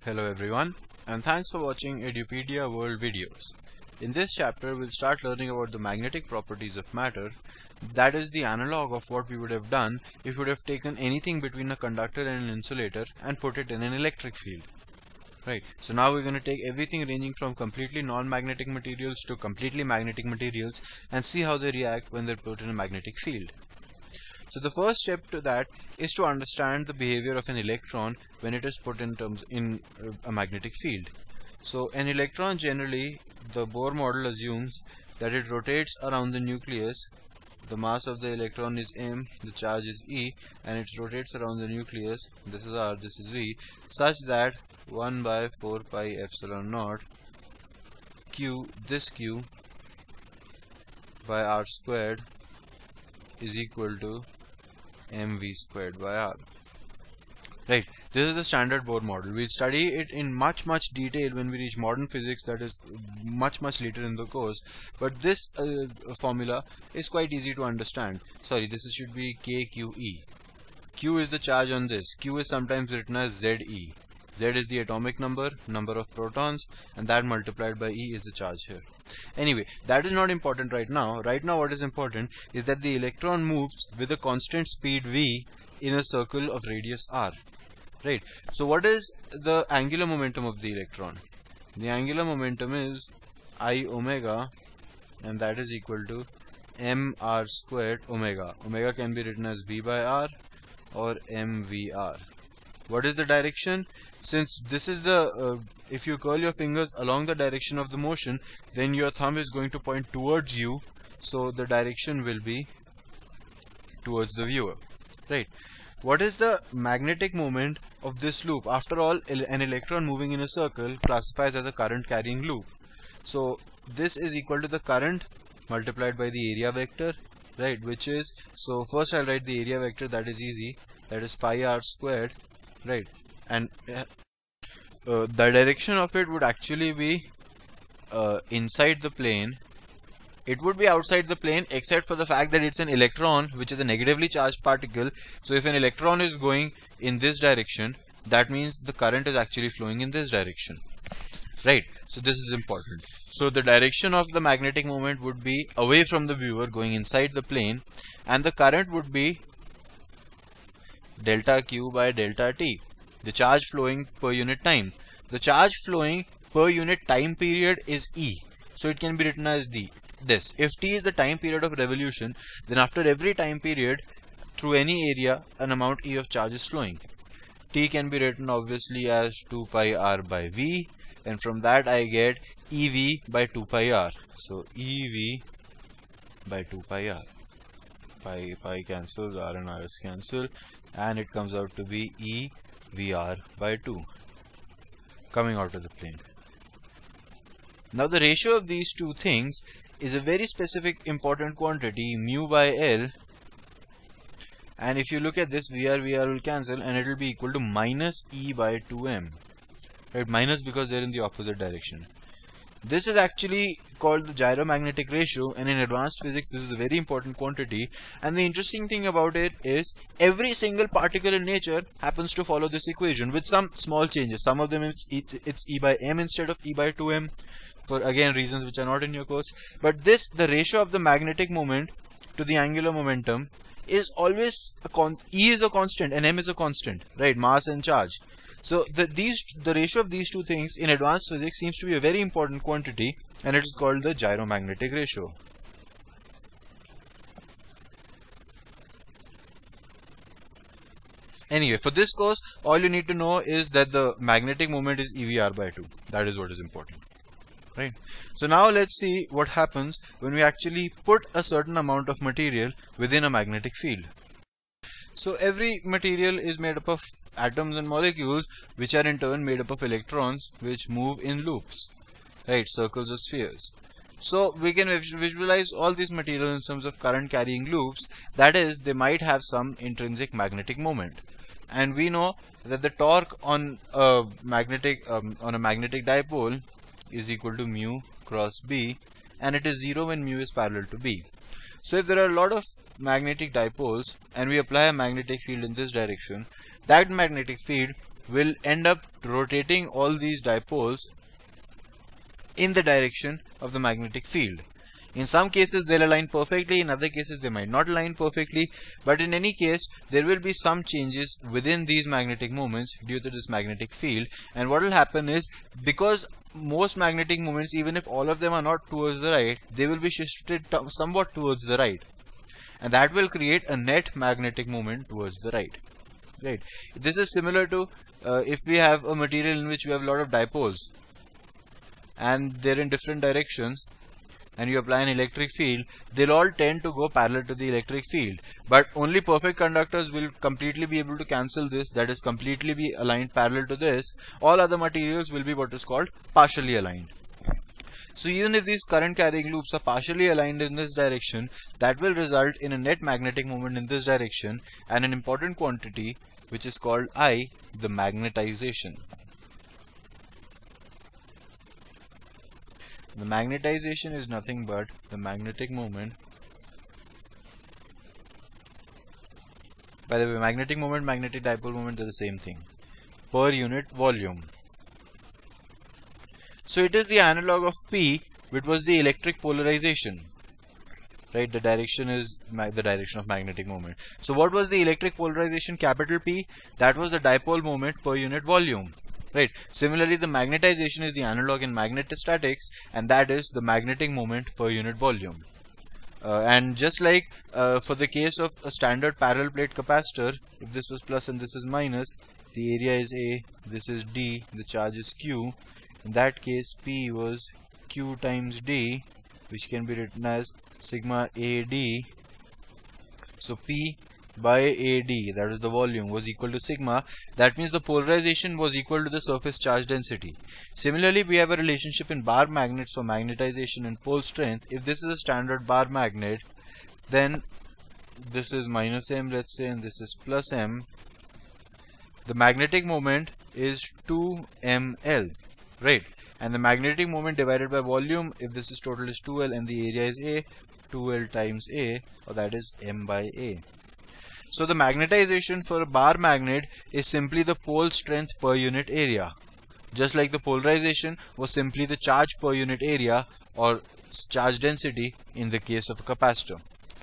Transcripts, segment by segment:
Hello everyone, and thanks for watching Edupedia World videos. In this chapter, we'll start learning about the magnetic properties of matter. That is the analog of what we would have done if we would have taken anything between a conductor and an insulator and put it in an electric field. Right. So now we're going to take everything ranging from completely non-magnetic materials to completely magnetic materials and see how they react when they're put in a magnetic field. So the first step to that is to understand the behavior of an electron when it is put in a magnetic field. So an electron, generally, the Bohr model assumes that it rotates around the nucleus. The mass of the electron is m, the charge is e, and it rotates around the nucleus. This is r, this is v, such that 1 by 4 pi epsilon naught q, this q by r squared is equal to mv squared by r. Right, this is the standard Bohr model. We'll study it in much detail when we reach modern physics, that is much later in the course, but this formula is quite easy to understand. Sorry, should be kqe. Q is the charge on this. Q is sometimes written as ze. Z is the atomic number of protons, and that multiplied by E is the charge here. Anyway, that is not important right now. Right now what is important is that the electron moves with a constant speed v in a circle of radius r. Right. So what is the angular momentum of the electron? The angular momentum is I omega, and that is equal to mr squared omega. Omega can be written as v by r or mvr. What is the direction? Since this is the, if you curl your fingers along the direction of the motion, then your thumb is going to point towards you, so the direction will be towards the viewer. Right. What is the magnetic moment of this loop? After all, an electron moving in a circle classifies as a current carrying loop. So this is equal to the current multiplied by the area vector, right, which is, so first I'll write the area vector, that is easy, that is pi r squared, right, and the direction of it would actually be inside the plane. It would be outside the plane except for the fact that it's an electron, which is a negatively charged particle. So if an electron is going in this direction, that means the current is actually flowing in this direction. Right. So this is important. So the direction of the magnetic moment would be away from the viewer, going inside the plane, and the current would be delta q by delta t, the charge flowing per unit time. The charge flowing per unit time period is E. So it can be written as this. If t is the time period of revolution, then after every time period through any area, an amount E of charge is flowing. T can be written obviously as 2 pi r by v, and from that I get EV by 2 pi r. So EV by 2 pi r. Pi cancels, r and r is cancel, and it comes out to be EVR by 2 coming out of the plane. Now the ratio of these two things is a very specific important quantity, mu by L, and if you look at this, VR will cancel and it will be equal to minus E by 2m. Right, minus because they're in the opposite direction. This is actually called the gyromagnetic ratio, and in advanced physics this is a very important quantity, and the interesting thing about it is every single particle in nature happens to follow this equation with some small changes. Some of them it's E by m instead of E by 2m, for again reasons which are not in your course. But this, the ratio of the magnetic moment to the angular momentum, is always E is a constant and m is a constant, right, mass and charge. So the ratio of these two things in advanced physics seems to be a very important quantity, and it is called the gyromagnetic ratio. Anyway, for this course, all you need to know is that the magnetic moment is EVR by 2. That is what is important. Right. So now let's see what happens when we actually put a certain amount of material within a magnetic field. So every material is made up of atoms and molecules, which are in turn made up of electrons, which move in loops, right, circles or spheres. So we can visualize all these materials in terms of current carrying loops, that is, they might have some intrinsic magnetic moment. And we know that the torque on a magnetic dipole is equal to mu cross B, and it is 0 when mu is parallel to B. So if there are a lot of magnetic dipoles and we apply a magnetic field in this direction, that magnetic field will end up rotating all these dipoles in the direction of the magnetic field. In some cases they'll align perfectly, in other cases they might not align perfectly, but in any case there will be some changes within these magnetic moments due to this magnetic field. And what will happen is, because most magnetic moments, even if all of them are not towards the right, they will be shifted somewhat towards the right, and that will create a net magnetic moment towards the right. Right. This is similar to if we have a material in which we have a lot of dipoles and they're in different directions, and you apply an electric field, they'll all tend to go parallel to the electric field. But only perfect conductors will completely be able to cancel this, that is completely be aligned parallel to this. All other materials will be what is called partially aligned. So even if these current carrying loops are partially aligned in this direction, that will result in a net magnetic moment in this direction and an important quantity which is called I, the magnetization. The magnetization is nothing but the magnetic moment. By the way, magnetic moment, magnetic dipole moment are the same thing, per unit volume. So it is the analog of P, which was the electric polarization. Right, the direction is the direction of magnetic moment. So what was the electric polarization, capital P? That was the dipole moment per unit volume. Right. Similarly, the magnetization is the analog in magnetostatics, and that is the magnetic moment per unit volume. And just like for the case of a standard parallel plate capacitor, if this was plus and this is minus, the area is A, this is D, the charge is Q. In that case, P was Q times D, which can be written as sigma AD. So P by AD, that is the volume, was equal to sigma. That means the polarization was equal to the surface charge density. Similarly, we have a relationship in bar magnets for magnetization and pole strength. If this is a standard bar magnet, then this is minus M, let's say, and this is plus M. The magnetic moment is 2ml, right? And the magnetic moment divided by volume, if this is total, is 2L and the area is A, 2L times A, or that is M by A. So the magnetization for a bar magnet is simply the pole strength per unit area, just like the polarization was simply the charge per unit area or charge density in the case of a capacitor.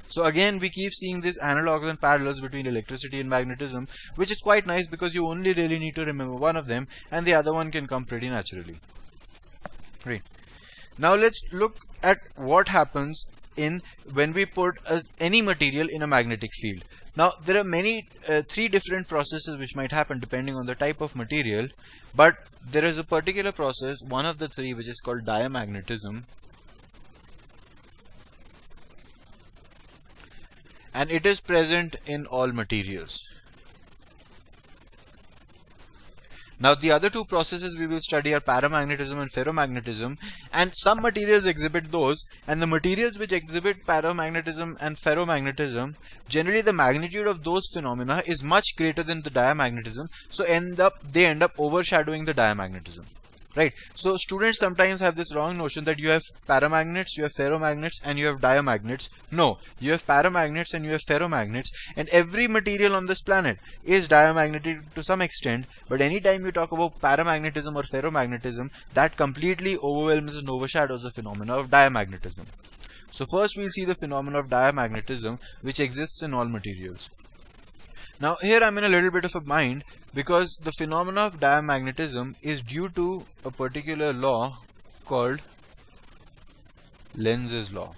So again, we keep seeing these analogs and parallels between electricity and magnetism, which is quite nice because you only really need to remember one of them and the other one can come pretty naturally. Right. Now let's look at what happens when we put any material in a magnetic field. Now there are three different processes which might happen depending on the type of material, but there is a particular process, one of the three, which is called diamagnetism, and it is present in all materials. Now the other two processes we will study are paramagnetism and ferromagnetism, and some materials exhibit those, and the materials which exhibit paramagnetism and ferromagnetism, generally the magnitude of those phenomena is much greater than the diamagnetism, so they end up overshadowing the diamagnetism. Right. So students sometimes have this wrong notion that you have paramagnets, you have ferromagnets, and you have diamagnets. No, you have paramagnets and you have ferromagnets, and every material on this planet is diamagnetic to some extent, but anytime you talk about paramagnetism or ferromagnetism, that completely overwhelms and overshadows the phenomena of diamagnetism. So first we'll see the phenomena of diamagnetism, which exists in all materials. Now here I'm in a little bit of a bind because the phenomena of diamagnetism is due to a particular law called Lenz's law.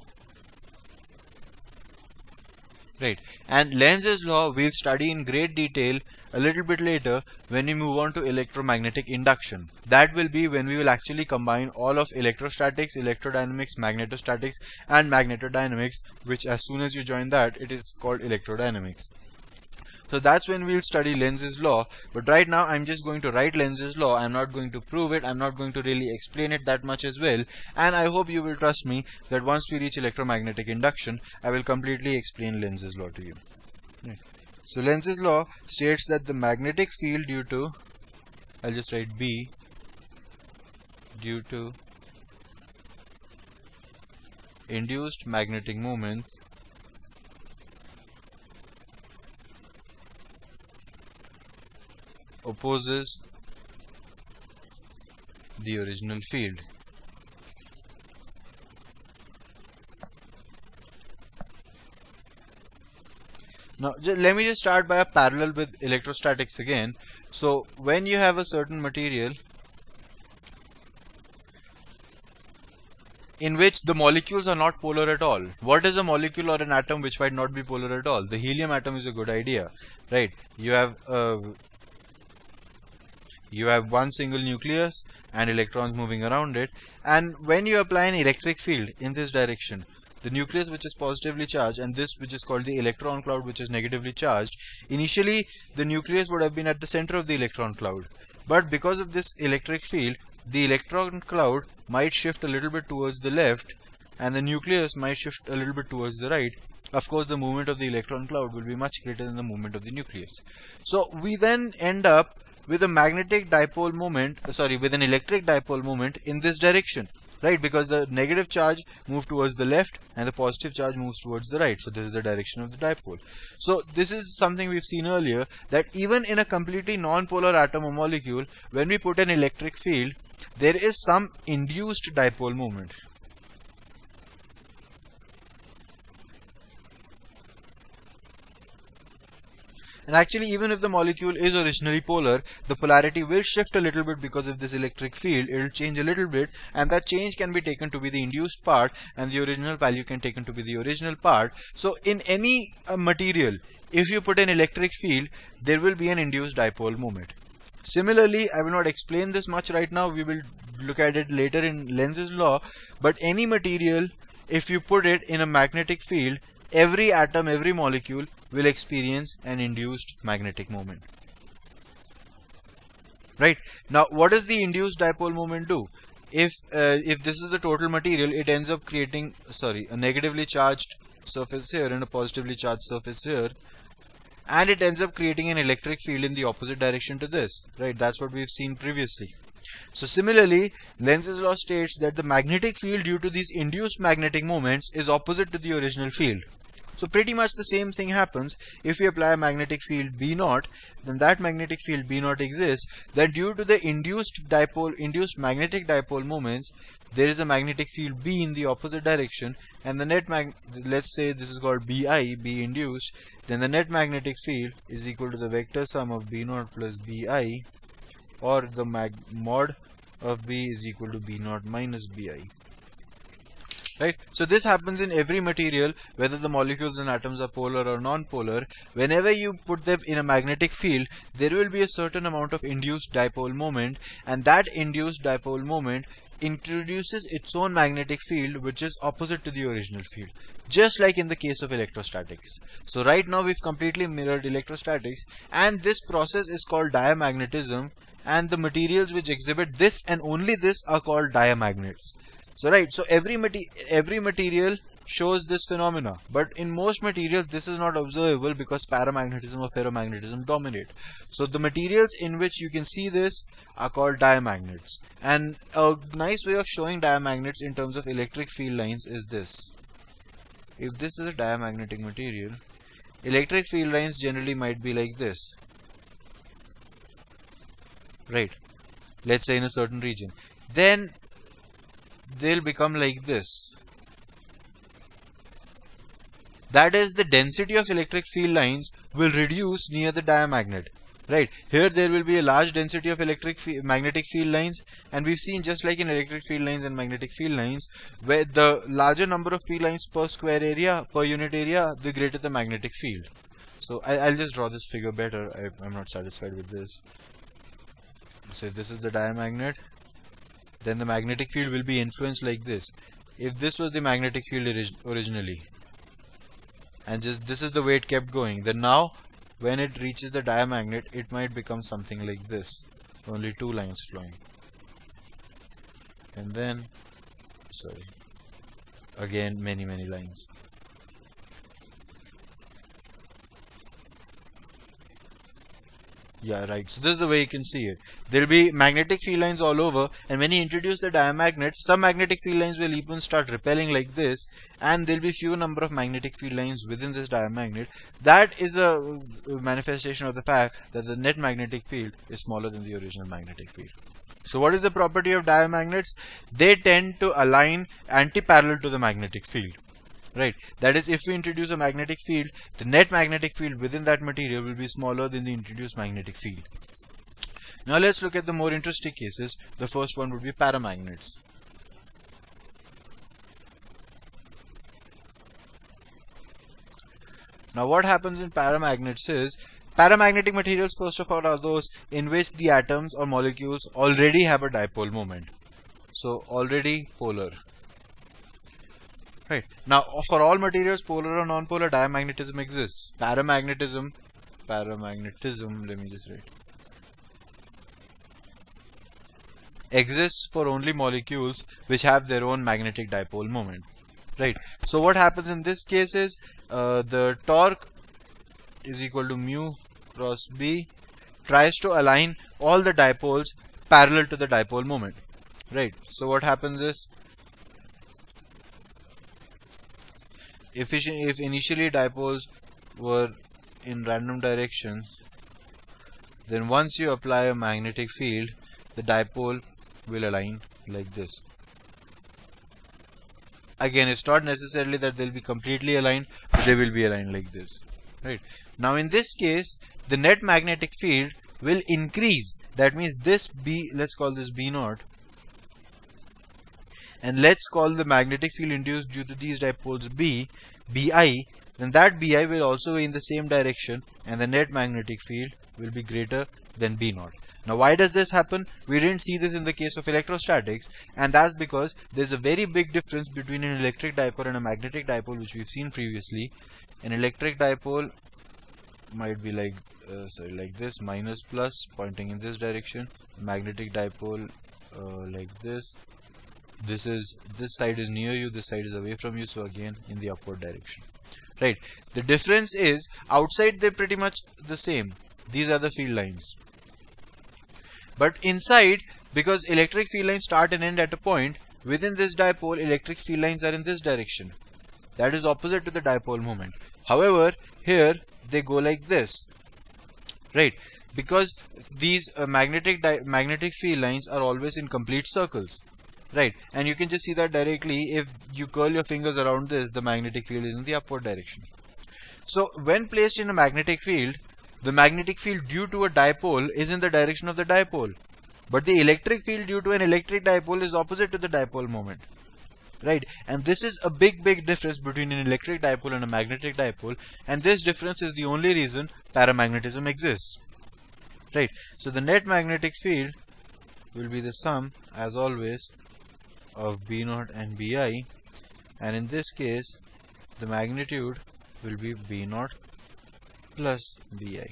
Right, and Lenz's law we'll study in great detail a little bit later when we move on to electromagnetic induction. That will be when we will actually combine all of electrostatics, electrodynamics, magnetostatics and magnetodynamics, which as soon as you join that, it is called electrodynamics. So that's when we'll study Lenz's law, but right now I'm just going to write Lenz's law. I'm not going to prove it, I'm not going to really explain it that much as well, and I hope you will trust me that once we reach electromagnetic induction, I will completely explain Lenz's law to you. Right. So Lenz's law states that the magnetic field due to, I'll just write B, due to induced magnetic moment opposes the original field. Now let me just start by a parallel with electrostatics again. So when you have a certain material in which the molecules are not polar at all. What is a molecule or an atom which might not be polar at all? The helium atom is a good idea, right? You have one single nucleus and electrons moving around it, and when you apply an electric field in this direction, the nucleus which is positively charged and this which is called the electron cloud which is negatively charged, initially the nucleus would have been at the center of the electron cloud, but because of this electric field, the electron cloud might shift a little bit towards the left and the nucleus might shift a little bit towards the right. Of course, the movement of the electron cloud will be much greater than the movement of the nucleus. So we then end up with a magnetic dipole moment, with an electric dipole moment in this direction, right? Because the negative charge moves towards the left and the positive charge moves towards the right. So this is the direction of the dipole. So this is something we've seen earlier, that even in a completely non-polar atom or molecule, when we put an electric field, there is some induced dipole moment. And actually, even if the molecule is originally polar, the polarity will shift a little bit because of this electric field. It will change a little bit, and that change can be taken to be the induced part, and the original value can be taken to be the original part. So in any material, if you put an electric field, there will be an induced dipole moment. Similarly, I will not explain this much right now. We will look at it later in Lenz's law. But any material, if you put it in a magnetic field, every atom, every molecule will experience an induced magnetic moment. Right? Now, what does the induced dipole moment do? If this is the total material, it ends up creating, a negatively charged surface here and a positively charged surface here, and it ends up creating an electric field in the opposite direction to this. Right? That's what we've seen previously. So similarly, Lenz's law states that the magnetic field due to these induced magnetic moments is opposite to the original field. So pretty much the same thing happens if we apply a magnetic field B0, then that magnetic field B0 exists, then due to the induced magnetic dipole moments, there is a magnetic field B in the opposite direction, and the net let's say this is called BI, B induced, then the net magnetic field is equal to the vector sum of B0 plus BI, or the mod of B is equal to B0 minus BI. Right? So this happens in every material, whether the molecules and atoms are polar or non-polar. Whenever you put them in a magnetic field, there will be a certain amount of induced dipole moment, and that induced dipole moment introduces its own magnetic field which is opposite to the original field, just like in the case of electrostatics. So right now we've completely mirrored electrostatics, and this process is called diamagnetism, and the materials which exhibit this and only this are called diamagnets. So every material shows this phenomena, but in most materials this is not observable because paramagnetism or ferromagnetism dominate. So the materials in which you can see this are called diamagnets, and a nice way of showing diamagnets in terms of electric field lines is this. If this is a diamagnetic material, electric field lines generally might be like this, right? Let's say in a certain region, then they'll become like this. That is, the density of electric field lines will reduce near the diamagnet. Right? Here there will be a large density of magnetic field lines, and we've seen, just like in electric field lines and magnetic field lines, where the larger number of field lines per square area, per unit area, the greater the magnetic field. So I'll just draw this figure better. I'm not satisfied with this. So if this is the diamagnet, then the magnetic field will be influenced like this. If this was the magnetic field originally, and just this is the way it kept going, then now when it reaches the diamagnet, it might become something like this, only two lines flowing, and then again many lines. Yeah, right. So this is the way you can see it. There will be magnetic field lines all over, and when you introduce the diamagnet, some magnetic field lines will even start repelling like this, and there will be few number of magnetic field lines within this diamagnet. That is a manifestation of the fact that the net magnetic field is smaller than the original magnetic field. So what is the property of diamagnets? They tend to align anti-parallel to the magnetic field. Right, that is, if we introduce a magnetic field, the net magnetic field within that material will be smaller than the introduced magnetic field. Now let's look at the more interesting cases. The first one would be paramagnets. Now what happens in paramagnets is, paramagnetic materials first of all are those in which the atoms or molecules already have a dipole moment. So already polar. Right. Now, for all materials, polar or non-polar, diamagnetism exists. Paramagnetism, let me just write, exists for only molecules which have their own magnetic dipole moment. Right. So, what happens in this case is, the torque is equal to mu cross B tries to align all the dipoles parallel to the dipole moment. Right. So, what happens is, if initially dipoles were in random directions, then once you apply a magnetic field, the dipole will align like this. Again, it's not necessarily that they'll be completely aligned, but they will be aligned like this. Right. Now in this case, the net magnetic field will increase. That means this B, let's call this B naught, and let's call the magnetic field induced due to these dipoles Bi, then that Bi will also be in the same direction, and the net magnetic field will be greater than B naught. Now why does this happen? We didn't see this in the case of electrostatics, and that's because there's a very big difference between an electric dipole and a magnetic dipole, which we've seen previously. An electric dipole might be like this, minus plus pointing in this direction. Magnetic dipole like this. This side is near you, this side is away from you, so again in the upward direction. Right. The difference is, outside they're pretty much the same. These are the field lines. But inside, because electric field lines start and end at a point, within this dipole, electric field lines are in this direction. That is opposite to the dipole moment. However, here they go like this. Right. Because these magnetic field lines are always in complete circles. Right, and you can just see that directly. If you curl your fingers around this, the magnetic field is in the upward direction. So when placed in a magnetic field, the magnetic field due to a dipole is in the direction of the dipole, but the electric field due to an electric dipole is opposite to the dipole moment. Right, and this is a big difference between an electric dipole and a magnetic dipole, and this difference is the only reason paramagnetism exists. Right, so the net magnetic field will be the sum, as always, of B naught and Bi, and in this case the magnitude will be B naught plus Bi.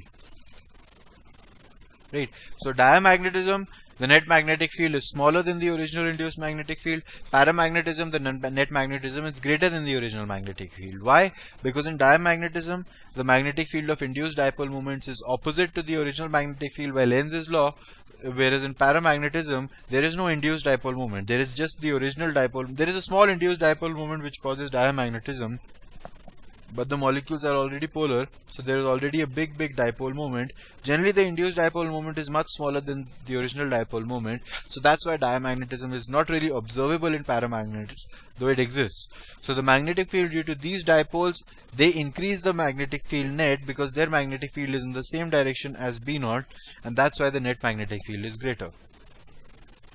Right. So diamagnetism, the net magnetic field is smaller than the original induced magnetic field. Paramagnetism, the net magnetism is greater than the original magnetic field. Why? Because in diamagnetism, the magnetic field of induced dipole moments is opposite to the original magnetic field by Lenz's law, whereas in paramagnetism, there is no induced dipole moment. There is just the original dipole. There is a small induced dipole moment which causes diamagnetism, but the molecules are already polar, so there is already a big dipole moment. Generally, the induced dipole moment is much smaller than the original dipole moment, so that's why diamagnetism is not really observable in paramagnets, though it exists. So the magnetic field due to these dipoles, they increase the magnetic field net because their magnetic field is in the same direction as B naught, and that's why the net magnetic field is greater.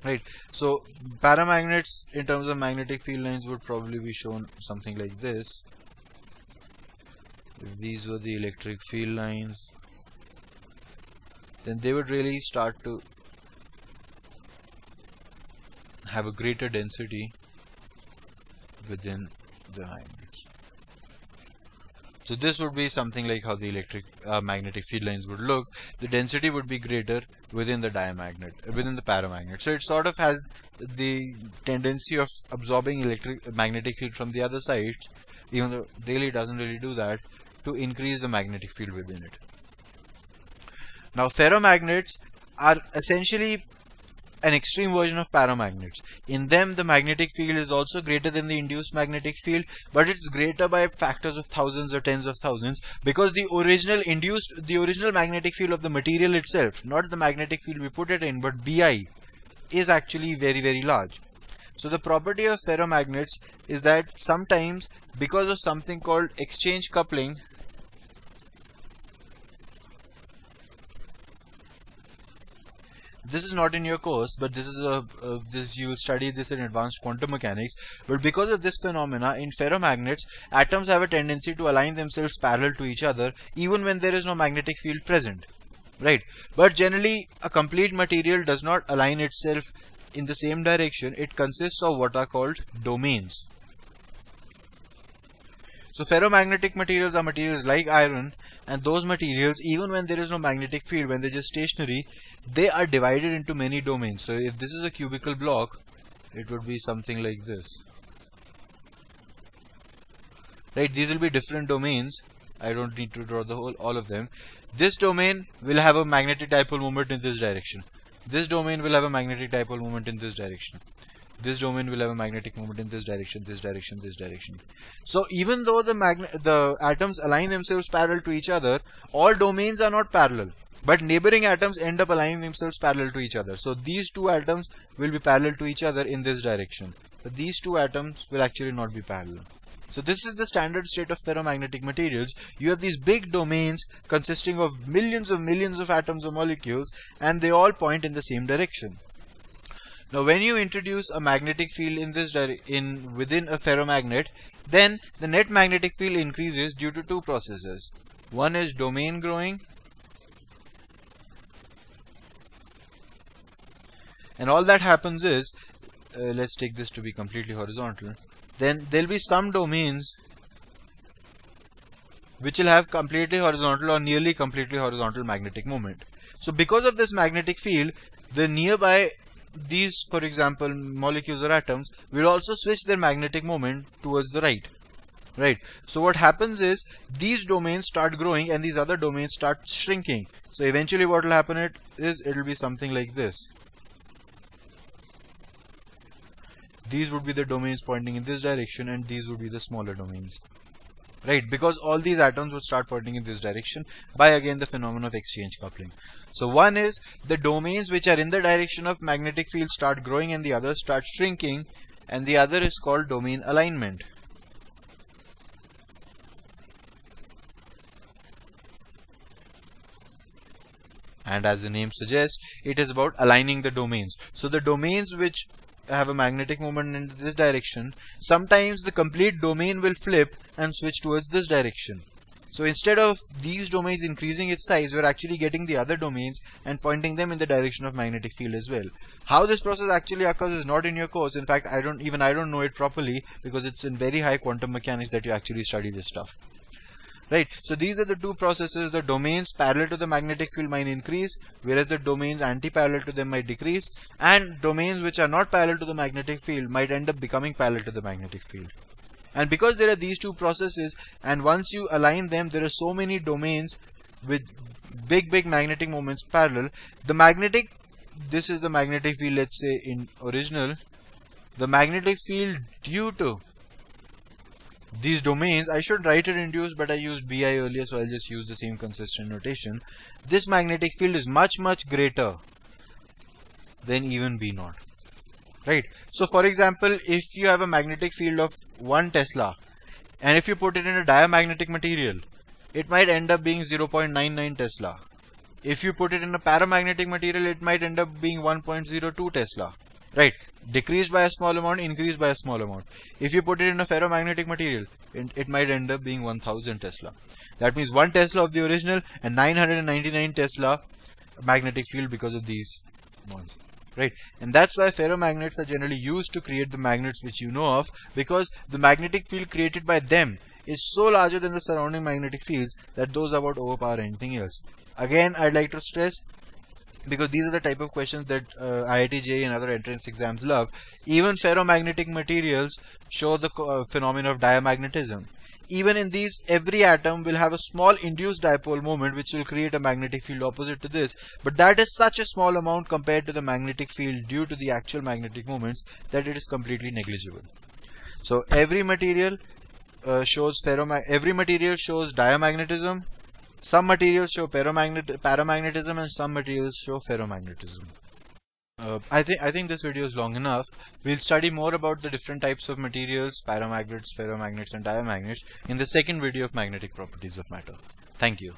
Right. So paramagnets in terms of magnetic field lines would probably be shown something like this. If these were the electric field lines, then they would really start to have a greater density within the magnets. So this would be something like how the electric magnetic field lines would look. The density would be greater within the within the paramagnet. So it sort of has the tendency of absorbing magnetic field from the other side, even though really doesn't really do that, to increase the magnetic field within it. Now ferromagnets are essentially an extreme version of paramagnets. In them, the magnetic field is also greater than the induced magnetic field, but it's greater by factors of thousands or tens of thousands, because the original magnetic field of the material itself, not the magnetic field we put it in, but Bi, is actually very, very large. So the property of ferromagnets is that sometimes, because of something called exchange coupling, this is not in your course, but this is you will study this in advanced quantum mechanics. But because of this phenomena, in ferromagnets, atoms have a tendency to align themselves parallel to each other, even when there is no magnetic field present, right? But generally, a complete material does not align itself in the same direction. It consists of what are called domains. So ferromagnetic materials are materials like iron, and those materials, even when there is no magnetic field, when they're just stationary, they are divided into many domains. So if this is a cubical block, it would be something like this, right? These will be different domains. I don't need to draw all of them. This domain will have a magnetic dipole moment in this direction. This domain will have a magnetic dipole moment in this direction. This domain will have a magnetic moment in this direction, this direction, this direction. So even though the atoms align themselves parallel to each other, all domains are not parallel, but neighboring atoms end up aligning themselves parallel to each other. So these two atoms will be parallel to each other in this direction, but these two atoms will actually not be parallel. So this is the standard state of ferromagnetic materials. You have these big domains consisting of millions of atoms or molecules, and they all point in the same direction. Now when you introduce a magnetic field in this within a ferromagnet, then the net magnetic field increases due to two processes. One is domain growing, and all that happens is, let's take this to be completely horizontal, then there will be some domains which will have completely horizontal or nearly completely horizontal magnetic moment. So because of this magnetic field, the nearby these, for example, molecules or atoms, will also switch their magnetic moment towards the right. So what happens is, these domains start growing and these other domains start shrinking. So eventually what will happen is it will be something like this. These would be the domains pointing in this direction, and these would be the smaller domains, right? Because all these atoms would start pointing in this direction by, again, the phenomenon of exchange coupling. So one is the domains which are in the direction of magnetic field start growing and the others start shrinking, and the other is called domain alignment. And as the name suggests, it is about aligning the domains. So the domains which have a magnetic moment in this direction, sometimes the complete domain will flip and switch towards this direction. So instead of these domains increasing its size, we're actually getting the other domains and pointing them in the direction of magnetic field as well. How this process actually occurs is not in your course. In fact, I don't know it properly, because it's in very high quantum mechanics that you actually study this stuff. Right, so these are the two processes. The domains parallel to the magnetic field might increase, whereas the domains anti-parallel to them might decrease, and domains which are not parallel to the magnetic field might end up becoming parallel to the magnetic field. And because there are these two processes, and once you align them, there are so many domains with big magnetic moments parallel. This is the magnetic field, let's say in original, the magnetic field due to these domains, I should write it induced, but I used Bi earlier, so I'll just use the same consistent notation. This magnetic field is much greater than even B0. Right? So for example, if you have a magnetic field of 1 Tesla, and if you put it in a diamagnetic material, it might end up being 0.99 Tesla. If you put it in a paramagnetic material, it might end up being 1.02 Tesla. Right, decreased by a small amount, increased by a small amount. If you put it in a ferromagnetic material, it might end up being 1000 Tesla. That means 1 Tesla of the original and 999 Tesla magnetic field because of these ones. Right, and that's why ferromagnets are generally used to create the magnets which you know of, because the magnetic field created by them is so larger than the surrounding magnetic fields that those about overpower anything else. Again, I'd like to stress, because these are the type of questions that IIT JEE and other entrance exams love, even ferromagnetic materials show the phenomenon of diamagnetism. even in these, every atom will have a small induced dipole moment which will create a magnetic field opposite to this, but that is such a small amount compared to the magnetic field due to the actual magnetic moments that it is completely negligible. So every material shows diamagnetism, some materials show paramagnetism, and some materials show ferromagnetism. I think this video is long enough. We'll study more about the different types of materials, paramagnets, ferromagnets and diamagnets in the second video of magnetic properties of matter. Thank you.